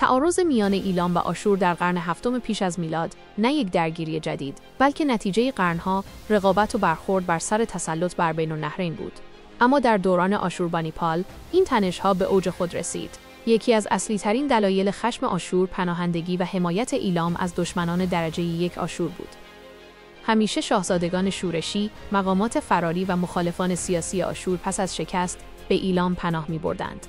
تعارض میان ایلام و آشور در قرن هفتم پیش از میلاد نه یک درگیری جدید، بلکه نتیجه قرنها رقابت و برخورد بر سر تسلط بر بین النهرین بود. اما در دوران آشوربانیپال این تنش‌ها به اوج خود رسید. یکی از اصلی‌ترین دلایل خشم آشور پناهندگی و حمایت ایلام از دشمنان درجه یک آشور بود. همیشه شاهزادگان شورشی، مقامات فراری و مخالفان سیاسی آشور پس از شکست به ایلام پناه می‌بردند.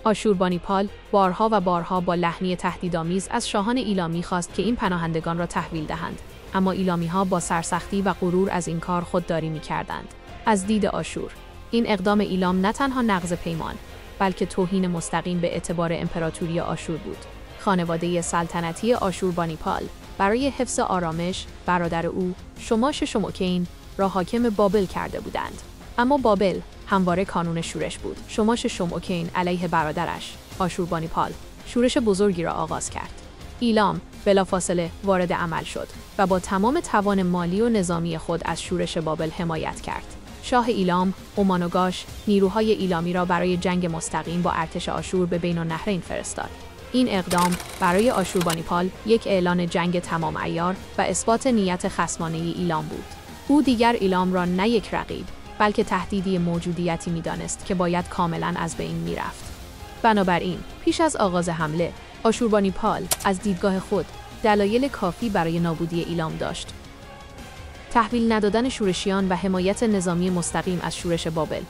آشوربانیپال بارها و بارها با لحنی تهدیدآمیز از شاهان ایلامی خواست که این پناهندگان را تحویل دهند، اما ایلامی‌ها با سرسختی و غرور از این کار خودداری می‌کردند. از دید آشور، این اقدام ایلام نه تنها نقض پیمان، بلکه توهین مستقیم به اعتبار امپراتوری آشور بود. خانواده سلطنتی آشوربانیپال برای حفظ آرامش برادر او شماش شموکین را حاکم بابل کرده بودند. اما بابل همواره کانون شورش بود. شماش شموکین علیه برادرش آشوربانیپال شورش بزرگی را آغاز کرد. ایلام بلافاصله وارد عمل شد و با تمام توان مالی و نظامی خود از شورش بابل حمایت کرد. شاه ایلام، اومانوگاش، نیروهای ایلامی را برای جنگ مستقیم با ارتش آشور به بین النهرین فرستاد. این اقدام برای آشوربانیپال یک اعلان جنگ تمام عیار و اثبات نیت خصمانه ایلام بود. او دیگر ایلام را نه یک رقیب، بلکه تهدیدی موجودیتی می‌دانست که باید کاملاً از بین می‌رفت. بنابراین، پیش از آغاز حمله، آشوربانیپال از دیدگاه خود دلایل کافی برای نابودی ایلام داشت. تحویل ندادن شورشیان و حمایت نظامی مستقیم از شورش بابل.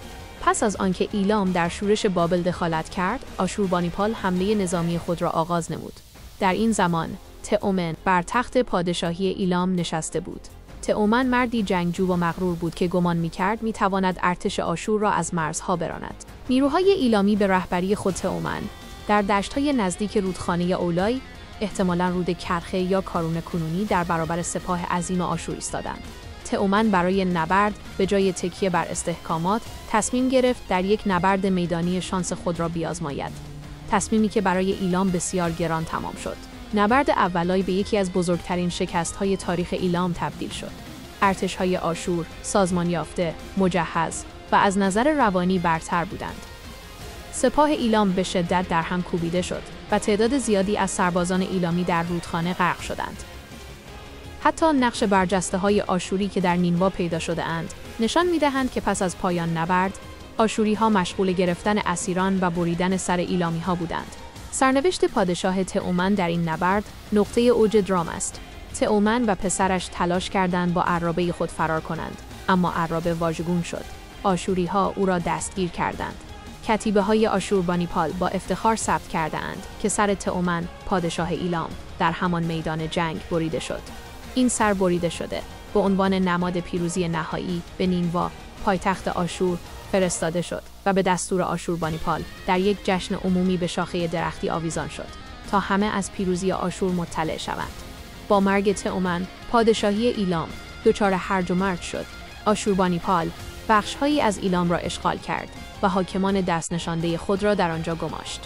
پس از آنکه ایلام در شورش بابل دخالت کرد، آشوربانیپال حمله نظامی خود را آغاز نمود. در این زمان، تئومن بر تخت پادشاهی ایلام نشسته بود. تئومن مردی جنگجو و مغرور بود که گمان می‌کرد می‌تواند ارتش آشور را از مرزها براند. نیروهای ایلامی به رهبری خود تئومن در دشت‌های نزدیک رودخانه اولای، احتمالاً رود کرخه یا کارون کنونی، در برابر سپاه عظیم آشور ایستادند. تئومن برای نبرد به جای تکیه بر استحکامات تصمیم گرفت در یک نبرد میدانی شانس خود را بیازماید. تصمیمی که برای ایلام بسیار گران تمام شد. نبرد اولای به یکی از بزرگترین شکست‌های تاریخ ایلام تبدیل شد. ارتش‌های آشور سازمان یافته، مجهز و از نظر روانی برتر بودند. سپاه ایلام به شدت در هم کوبیده شد و تعداد زیادی از سربازان ایلامی در رودخانه غرق شدند. حتی نقش برجسته‌های آشوری که در نینوا پیدا شده اند، نشان می‌دهند که پس از پایان نبرد، آشوری‌ها مشغول گرفتن اسیران و بریدن سر ایلامی‌ها بودند. سرنوشت پادشاه تئومن در این نبرد نقطه اوج درام است. تئومن و پسرش تلاش کردند با عرابه خود فرار کنند، اما عرابه واژگون شد. آشوری‌ها او را دستگیر کردند. کتیبه‌های آشوربانیپال با افتخار ثبت کرده‌اند که سر تئومن، پادشاه ایلام، در همان میدان جنگ بریده شد. این سر بریده شده به عنوان نماد پیروزی نهایی به نینوا، پایتخت آشور، فرستاده شد و به دستور آشوربانیپال در یک جشن عمومی به شاخه درختی آویزان شد تا همه از پیروزی آشور مطلع شوند. با مرگ تئومن، پادشاهی ایلام دچار هرج و مرج شد. آشوربانیپال بخش‌هایی از ایلام را اشغال کرد و حاکمان دست نشانده خود را در آنجا گماشت.